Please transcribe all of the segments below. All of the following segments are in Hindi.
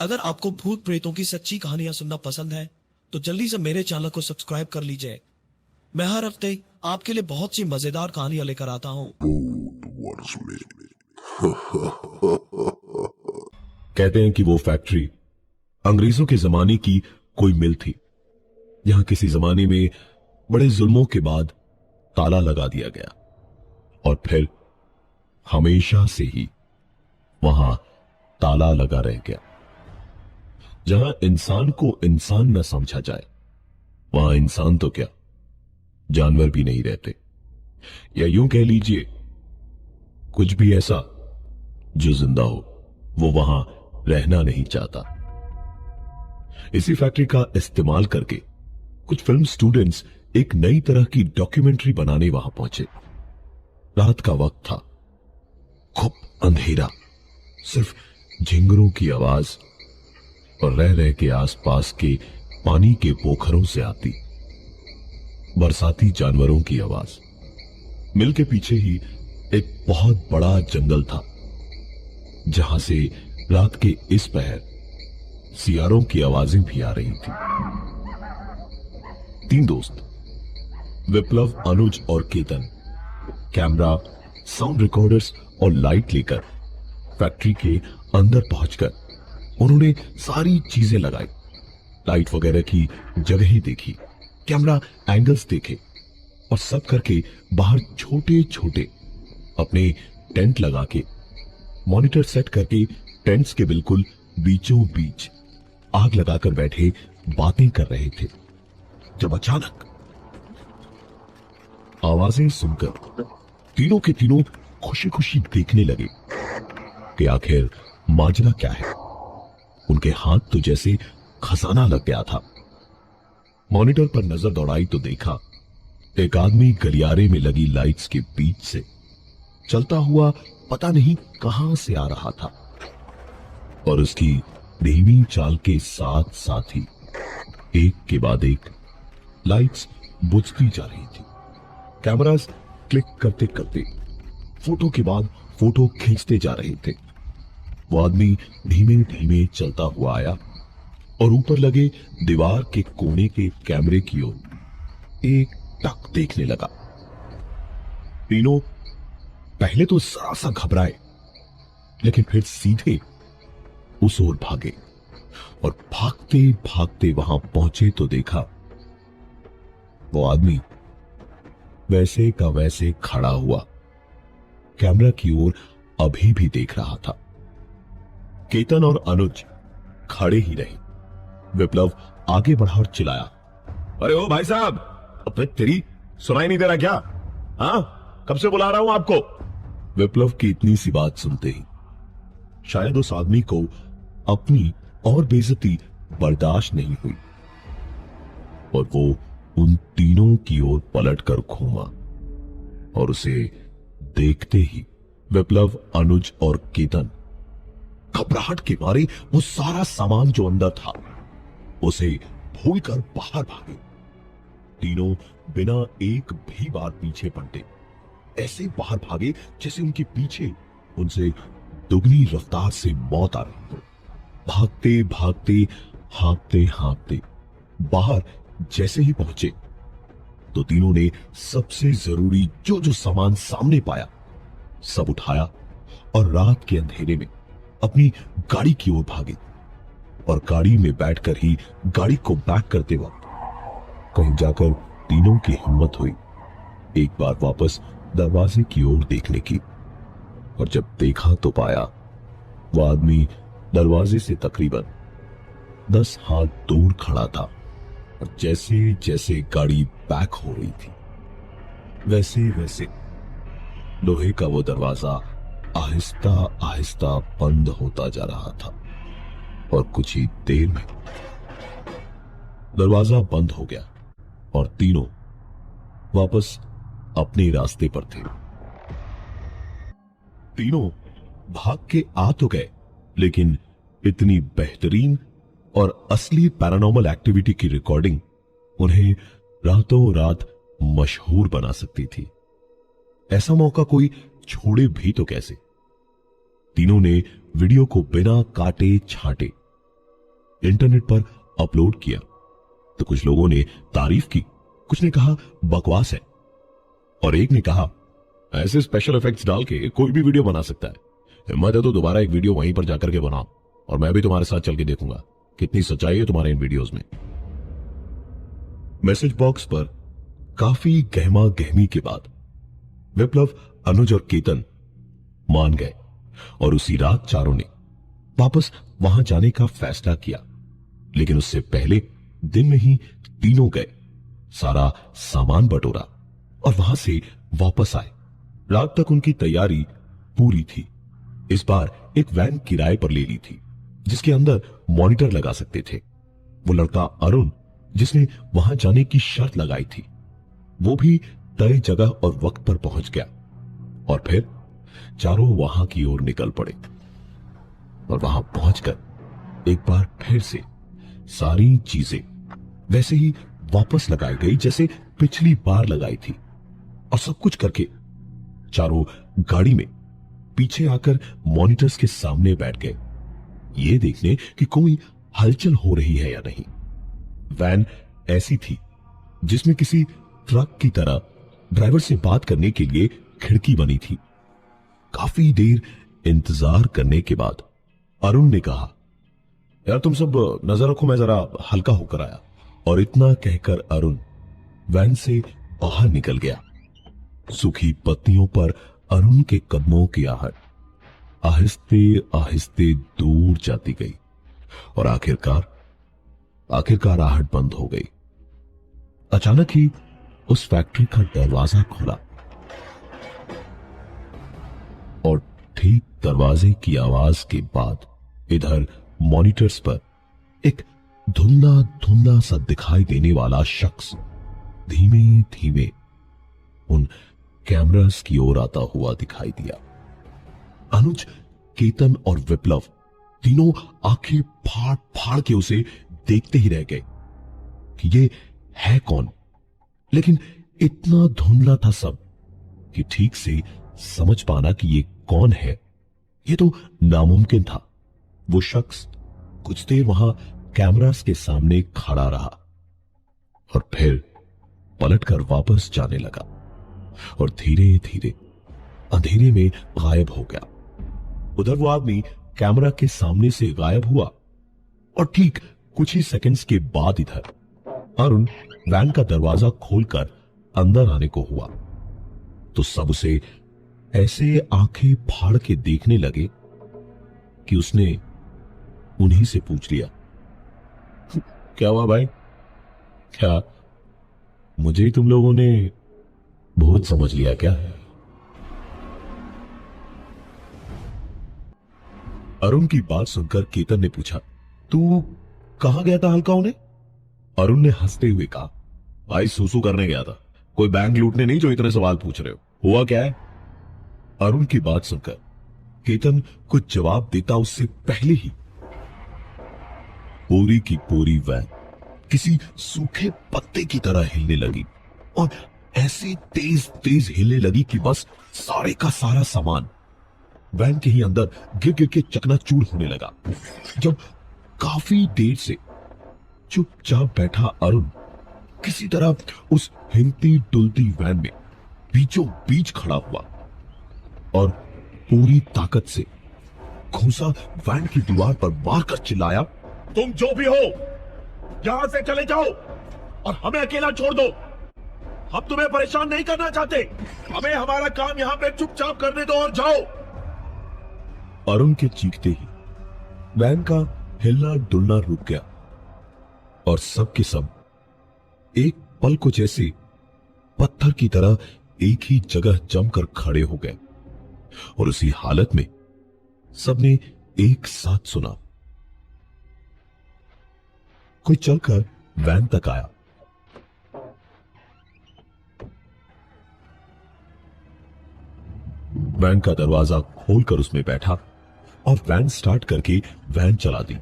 अगर आपको भूत प्रेतों की सच्ची कहानियां सुनना पसंद है तो जल्दी से मेरे चैनल को सब्सक्राइब कर लीजिए। मैं हर हफ्ते आपके लिए बहुत सी मजेदार कहानियां लेकर आता हूँ। भूत वर्ष में कहते हैं कि वो फैक्ट्री अंग्रेजों के जमाने की कोई मिल थी। यहां किसी जमाने में बड़े जुल्मों के बाद ताला लगा दिया गया और फिर हमेशा से ही वहां ताला लगा रह गया। जहां इंसान को इंसान न समझा जाए वहां इंसान तो क्या जानवर भी नहीं रहते, या यूं कह लीजिए कुछ भी ऐसा जो जिंदा हो वो वहां रहना नहीं चाहता। इसी फैक्ट्री का इस्तेमाल करके कुछ फिल्म स्टूडेंट्स एक नई तरह की डॉक्यूमेंट्री बनाने वहां पहुंचे। रात का वक्त था, खूब अंधेरा, सिर्फ झिंगरों की आवाज और रह रह के आसपास के पानी के पोखरों से आती बरसाती जानवरों की आवाज। मिल के पीछे ही एक बहुत बड़ा जंगल था जहां से रात के इस पहर सियारों की आवाजें भी आ रही थी। तीन दोस्त विप्लव, अनुज और केतन कैमरा, साउंड रिकॉर्डर्स और लाइट लेकर फैक्ट्री के अंदर पहुंचकर उन्होंने सारी चीजें लगाई। लाइट वगैरह की जगहें देखी, कैमरा एंगल्स देखे और सब करके बाहर छोटे छोटे अपने टेंट लगा के मॉनिटर सेट करके टेंट्स के बिल्कुल बीचों बीच आग लगाकर बैठे बातें कर रहे थे। जब अचानक आवाजें सुनकर तीनों के तीनों खुशी खुशी देखने लगे कि आखिर माजरा क्या है। उनके हाथ तो जैसे खजाना लग गया था। मॉनिटर पर नजर दौड़ाई तो देखा एक आदमी गलियारे में लगी लाइट्स के बीच से चलता हुआ पता नहीं कहां से आ रहा था और उसकी धीमी चाल के साथ साथ ही एक के बाद एक लाइट्स बुझती जा रही थी। कैमरास क्लिक करते करते फोटो के बाद फोटो खींचते जा रहे थे। वो आदमी धीमे धीमे चलता हुआ आया और ऊपर लगे दीवार के कोने के कैमरे की ओर एक टक देखने लगा। तीनों पहले तो जरा सा घबराए, लेकिन फिर सीधे उस ओर भागे और भागते भागते वहां पहुंचे तो देखा वो आदमी वैसे का वैसे खड़ा हुआ कैमरा की ओर अभी भी देख रहा था। केतन और अनुज खड़े ही रहे। विप्लव आगे बढ़ा और चिल्लाया, अरे ओ भाई साहब, अबे तेरी सुनाई नहीं दे रहा क्या? हाँ, कब से बुला रहा हूं आपको। विप्लव की इतनी सी बात सुनते ही शायद उस आदमी को अपनी और बेइज्जती बर्दाश्त नहीं हुई और वो उन तीनों की ओर पलटकर घूमा और उसे देखते ही विप्लव, अनुज और केतन घबराहट के मारे वो सारा सामान जो अंदर था उसे भूलकर बाहर भागे। तीनों बिना एक भी बार पीछे पलटे ऐसे बाहर भागे जैसे उनके पीछे उनसे दुगनी रफ्तार से मौत आ रही हो। भागते भागते, हाँफते हाँफते बाहर जैसे ही पहुंचे तो तीनों ने सबसे जरूरी जो जो सामान सामने पाया सब उठाया और रात के अंधेरे में अपनी गाड़ी की ओर भागे और गाड़ी में बैठकर ही गाड़ी को बैक करते वक्त कहीं जाकर तीनों की हिम्मत हुई एक बार वापस दरवाजे की ओर देखने की। और जब देखा तो पाया वो आदमी दरवाजे से तकरीबन 10 हाथ दूर खड़ा था और जैसे जैसे गाड़ी बैक हो रही थी वैसे वैसे लोहे का वो दरवाजा आहिस्ता आहिस्ता बंद होता जा रहा था और कुछ ही देर में दरवाजा बंद हो गया और तीनों वापस अपने रास्ते पर थे। तीनों भाग के आ तो गए, लेकिन इतनी बेहतरीन और असली पैरानॉर्मल एक्टिविटी की रिकॉर्डिंग उन्हें रातों रात मशहूर बना सकती थी। ऐसा मौका कोई छोड़े भी तो कैसे। तीनों ने वीडियो को बिना काटे छांटे इंटरनेट पर अपलोड किया तो कुछ लोगों ने तारीफ की, कुछ ने कहा बकवास है, और एक ने कहा ऐसे स्पेशल इफेक्ट्स डाल के कोई भी वीडियो बना सकता है, हिम्मत है तो दोबारा एक वीडियो वहीं पर जाकर के बनाओ और मैं भी तुम्हारे साथ चल के देखूंगा कितनी सच्चाई है तुम्हारे इन वीडियोस में। मैसेज बॉक्स पर काफी गहमा गहमी के बाद विप्लव, अनुज और केतन मान गए और उसी रात चारों ने वापस वहां जाने का फैसला किया। लेकिन उससे पहले दिन में ही तीनों गए, सारा सामान बटोरा और वहां से वापस आए। रात तक उनकी तैयारी पूरी थी। इस बार एक वैन किराए पर ले ली थी जिसके अंदर मॉनिटर लगा सकते थे। वो लड़का अरुण जिसने वहां जाने की शर्त लगाई थी वो भी तय जगह और वक्त पर पहुंच गया और फिर चारों वहां की ओर निकल पड़े। और वहां पहुंचकर एक बार फिर से सारी चीजें वैसे ही वापस लगाई गई जैसे पिछली बार लगाई थी, और सब कुछ करके चारों गाड़ी में पीछे आकर मॉनिटर्स के सामने बैठ गए, ये देखने कि कोई हलचल हो रही है या नहीं। वैन ऐसी थी जिसमें किसी ट्रक की तरह ड्राइवर से बात करने के लिए खिड़की बनी थी। काफी देर इंतजार करने के बाद अरुण ने कहा, यार तुम सब नजर रखो, मैं जरा हल्का होकर आया। और इतना कहकर अरुण वैन से बाहर निकल गया। सूखी पत्तियों पर अरुण के कदमों की आहट आहिस्ते आहिस्ते दूर जाती गई और आखिरकार आहट बंद हो गई। अचानक ही उस फैक्ट्री का दरवाजा खुला और ठीक दरवाजे की आवाज के बाद इधर मॉनिटर्स पर एक धुंधला धुंधला सा दिखाई देने वाला शख्स धीमे धीमे उन कैमरास की ओर आता हुआ दिखाई दिया। अनुज, केतन और विप्लव तीनों आंखें फाड़ फाड़ के उसे देखते ही रह गए कि ये है कौन। लेकिन इतना धुंधला था सब कि ठीक से समझ पाना कि ये कौन है ये तो नामुमकिन था। वो शख्स कुछ देर वहां कैमरास के सामने खड़ा रहा और फिर पलटकर वापस जाने लगा और धीरे धीरे अंधेरे में गायब हो गया। उधर वो आदमी कैमरा के सामने से गायब हुआ और ठीक कुछ ही सेकंड्स के बाद इधर अरुण वैन का दरवाजा खोलकर अंदर आने को हुआ तो सब उसे ऐसे आंखें फाड़ के देखने लगे कि उसने उन्हीं से पूछ लिया, क्या हुआ भाई? क्या मुझे ही तुम लोगों ने बहुत समझ लिया क्या? अरुण की बात सुनकर केतन ने पूछा, तू कहां गया था हल्का होने? अरुण ने हंसते हुए कहा, भाई सूसू करने गया था, कोई बैंक लूटने नहीं जो इतने सवाल पूछ रहे हो। हुआ क्या है? अरुण की बात सुनकर केतन कुछ जवाब देता उससे पहले ही पूरी की पूरी वैन किसी सूखे पत्ते की तरह हिलने लगी और ऐसे तेज तेज हिलने लगी कि बस सारे का सारा सामान वैन के ही अंदर गिर गिर के चकनाचूर होने लगा। जब काफी देर से चुपचाप बैठा अरुण किसी तरह उस हिलती डुलती वैन में बीचों बीच खड़ा हुआ और पूरी ताकत से घूसा वैन की दीवार पर मारकर चिल्लाया, तुम जो भी हो यहां से चले जाओ और हमें अकेला छोड़ दो। हम तुम्हें परेशान नहीं करना चाहते, हमें हमारा काम यहां पे चुपचाप करने दो और जाओ। अरुण के चीखते ही वैन का हिलना डुलना रुक गया और सब के सब एक पल को जैसे पत्थर की तरह एक ही जगह जमकर खड़े हो गए और उसी हालत में सबने एक साथ सुना। कोई चलकर वैन तक आया। वैन का दरवाजा खोलकर उसमें बैठा और वैन स्टार्ट करके वैन चला दी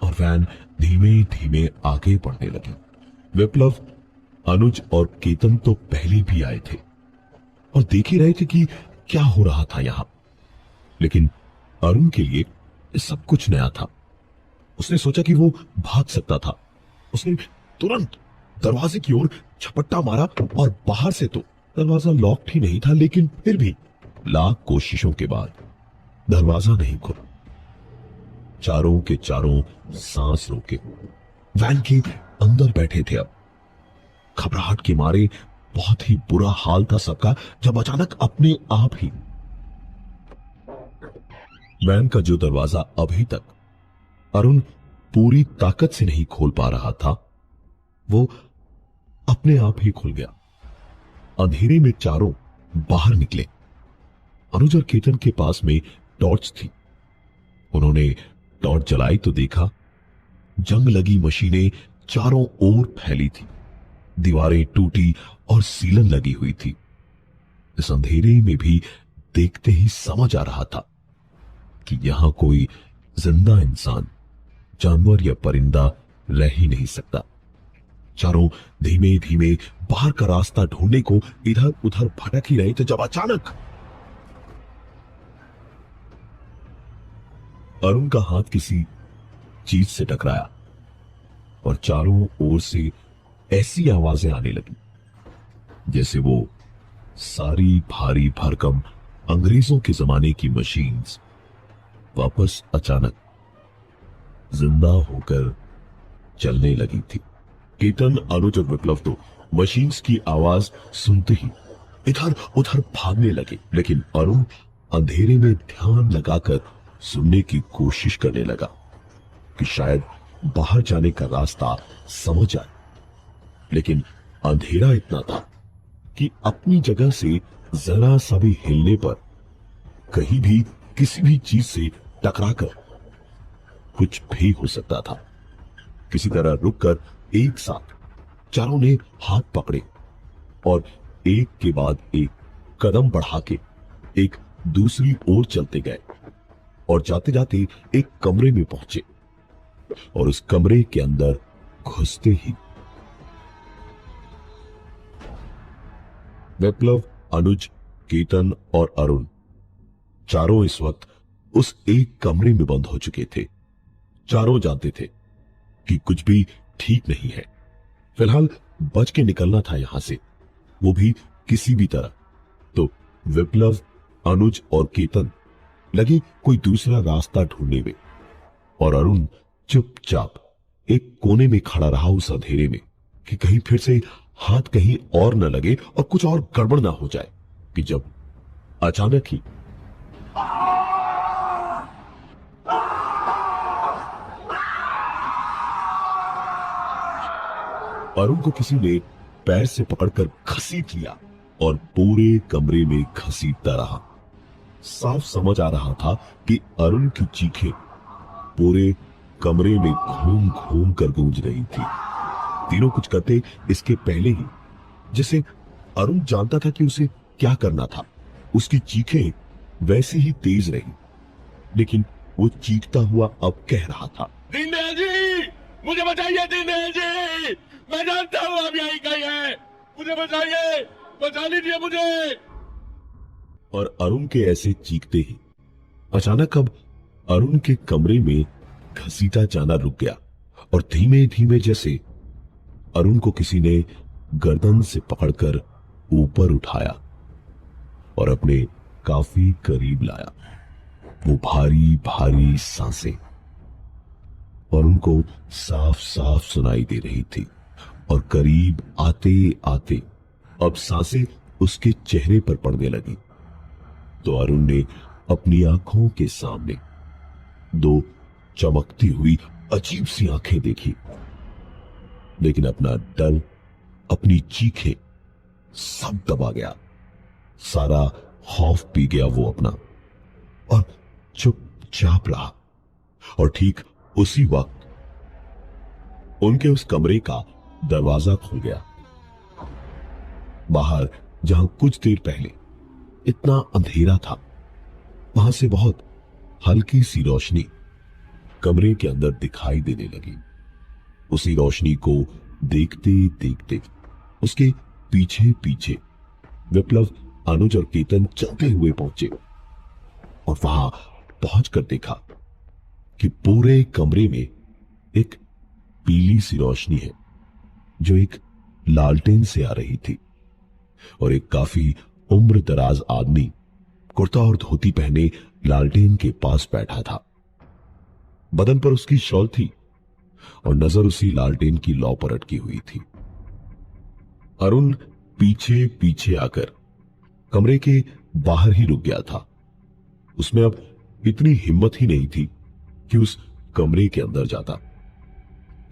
और वैन धीमे धीमे आगे बढ़ने लगी। विप्लव, अनुज और केतन तो पहले भी आए थे और देख ही रहे थे कि क्या हो रहा था यहां, लेकिन अरुण के लिए सब कुछ नया था। उसने सोचा कि वो भाग सकता था। उसने तुरंत दरवाजे की ओर झपट्टा मारा और बाहर से तो दरवाजा लॉक्ड ही नहीं था, लेकिन फिर भी लाख कोशिशों के बाद दरवाजा नहीं खुला। चारों के चारों सांस रोके वैन के अंदर बैठे थे। अब घबराहट के मारे बहुत ही बुरा हाल था सबका, जब अचानक अपने आप ही वैन का जो दरवाजा अभी तक अरुण पूरी ताकत से नहीं खोल पा रहा था, वो अपने आप ही खुल गया। अंधेरे में चारों बाहर निकले। अनुज और केतन के पास में टॉर्च थी। उन्होंने टॉर्च जलाई तो देखा जंग लगी मशीनें चारों ओर फैली थी, दीवारें टूटी और सीलन लगी हुई थी। इस अंधेरे में भी देखते ही समझ आ रहा था कि यहां कोई जिंदा इंसान, जानवर या परिंदा रह ही नहीं सकता। चारों धीमे धीमे बाहर का रास्ता ढूंढने को इधर उधर भटक ही रहे थे, जब अचानक अरुण का हाथ किसी चीज से टकराया और चारों ओर से ऐसी आवाजें आने लगी जैसे वो सारी भारी भरकम अंग्रेजों के जमाने की मशीन्स वापस अचानक जिंदा होकर चलने लगी थी। केतन, अनुज और विप्लव तो मशीन्स की आवाज सुनते ही इधर उधर भागने लगे, लेकिन अरुण अंधेरे में ध्यान लगाकर सुनने की कोशिश करने लगा कि शायद बाहर जाने का रास्ता समझ आए। लेकिन अंधेरा इतना था कि अपनी जगह से जरा सा भी हिलने पर कहीं भी किसी भी चीज से टकराकर कुछ भी हो सकता था। किसी तरह रुककर एक साथ चारों ने हाथ पकड़े और एक के बाद एक कदम बढ़ा के एक दूसरी ओर चलते गए और जाते जाते एक कमरे में पहुंचे और उस कमरे के अंदर घुसते ही विप्लव, अनुज, केतन और अरुण चारों इस वक्त उस एक कमरे में बंद हो चुके थे। चारों जानते थे कि कुछ भी ठीक नहीं है। फिलहाल बच के निकलना था यहां से, वो भी किसी भी तरह। तो विप्लव, अनुज और केतन लगे कोई दूसरा रास्ता ढूंढने में और अरुण चुपचाप एक कोने में खड़ा रहा उस अंधेरे में कि कहीं फिर से हाथ कहीं और न लगे और कुछ और गड़बड़ ना हो जाए, कि जब अचानक ही अरुण को किसी ने पैर से पकड़कर घसीट लिया और पूरे कमरे में घसीटता रहा। साफ समझ आ रहा था कि अरुण की चीखें पूरे कमरे में घूम घूम कर गूंज रही थी। तीनों कुछ करते इसके पहले ही जैसे अरुण जानता था कि उसे क्या करना था। उसकी चीखें वैसे ही तेज रही, लेकिन वो चीखता हुआ अब कह रहा था, दीनदयाल जी, मुझे बचाइए दीनदयाल जी, मैं जानता हूँ आप यहीं कहीं हैं, मुझे बचाइए, बचा लीजिए मुझे। और अरुण के ऐसे चीखते ही अचानक अब अरुण के कमरे में घसीटा जाना रुक गया और धीमे धीमे जैसे अरुण को किसी ने गर्दन से पकड़कर ऊपर उठाया और अपने काफी करीब लाया। वो भारी भारी सांसें और उनको साफ साफ सुनाई दे रही थी और करीब आते आते अब सांसें उसके चेहरे पर पड़ने लगी। तो अरुण ने अपनी आंखों के सामने दो चमकती हुई अजीब सी आंखें देखी, लेकिन अपना डर, अपनी चीखें सब दबा गया। सारा खौफ पी गया वो अपना और चुपचाप रहा। और ठीक उसी वक्त उनके उस कमरे का दरवाजा खुल गया। बाहर जहां कुछ देर पहले इतना अंधेरा था, वहां से बहुत हल्की सी रोशनी कमरे के अंदर दिखाई देने लगी। उसी रोशनी को देखते देखते उसके पीछे पीछे विप्लव, अनुज और केतन चलते हुए पहुंचे और वहां पहुंचकर देखा कि पूरे कमरे में एक पीली सी रोशनी है जो एक लालटेन से आ रही थी और एक काफी उम्र दराज आदमी कुर्ता और धोती पहने लालटेन के पास बैठा था। बदन पर उसकी शॉल थी और नजर उसी लालटेन की लौ पर अटकी हुई थी। अरुण पीछे पीछे आकर कमरे के बाहर ही रुक गया था। उसमें अब इतनी हिम्मत ही नहीं थी कि उस कमरे के अंदर जाता।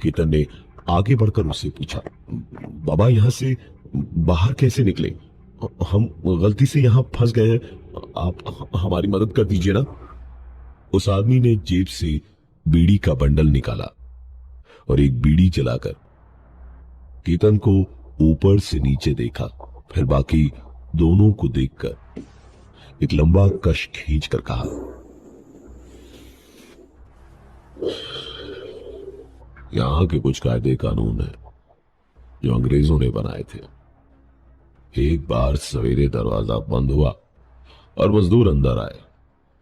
केतन ने आगे बढ़कर उससे पूछा, बाबा यहां से बाहर कैसे निकले? हम गलती से यहां फंस गए हैं, आप हमारी मदद कर दीजिए ना। उस आदमी ने जेब से बीड़ी का बंडल निकाला और एक बीड़ी जलाकर केतन को ऊपर से नीचे देखा, फिर बाकी दोनों को देखकर एक लंबा कश खींचकर कहा, यहां के कुछ कायदे कानून है जो अंग्रेजों ने बनाए थे। एक बार सवेरे दरवाजा बंद हुआ और मजदूर अंदर आए।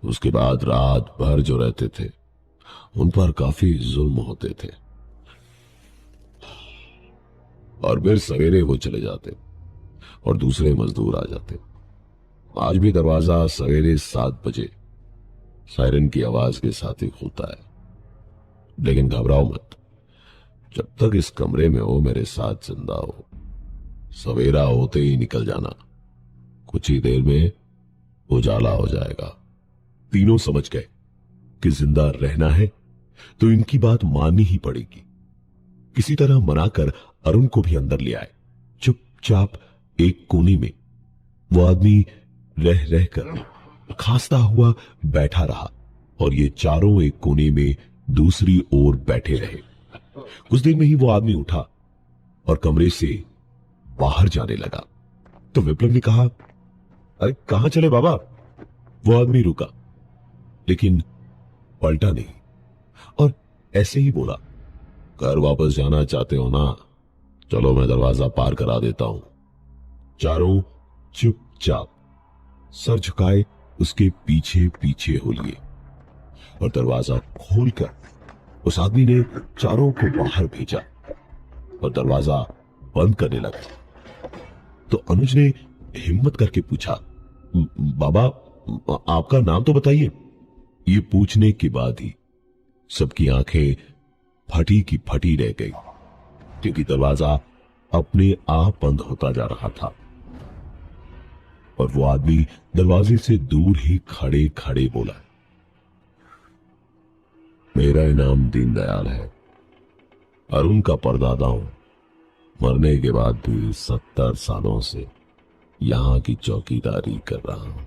उसके बाद रात भर जो रहते थे उन पर काफी जुल्म होते थे और फिर सवेरे वो चले जाते और दूसरे मजदूर आ जाते। आज भी दरवाजा सवेरे 7 बजे सायरन की आवाज के साथ ही खुलता है। लेकिन घबराओ मत, जब तक इस कमरे में हो मेरे साथ जिंदा हो। सवेरा होते ही निकल जाना, कुछ ही देर में उजाला हो जाएगा। तीनों समझ गए कि जिंदा रहना है तो इनकी बात माननी ही पड़ेगी। किसी तरह मनाकर अरुण को भी अंदर ले आए। चुपचाप एक कोने में वो आदमी रह रहकर खांसता हुआ बैठा रहा और ये चारों एक कोने में दूसरी ओर बैठे रहे। कुछ देर में ही वो आदमी उठा और कमरे से बाहर जाने लगा। तो विप्लव ने कहा, अरे कहां चले बाबा? वो आदमी रुका लेकिन पलटा नहीं और ऐसे ही बोला, घर वापस जाना चाहते हो ना? चलो मैं दरवाजा पार करा देता हूं। चारों चुपचाप सर झुकाए उसके पीछे पीछे हो लिए और दरवाजा खोलकर उस आदमी ने चारों को बाहर भेजा और दरवाजा बंद करने लगा। तो अनुज ने हिम्मत करके पूछा, बाबा आपका नाम तो बताइए। ये पूछने के बाद ही सबकी आंखें फटी की फटी रह गई क्योंकि दरवाजा अपने आप बंद होता जा रहा था और वो आदमी दरवाजे से दूर ही खड़े खड़े बोला, मेरा नाम दीनदयाल है, अरुण का परदादा हूं। मरने के बाद भी 70 सालों से यहां की चौकीदारी कर रहा हूं।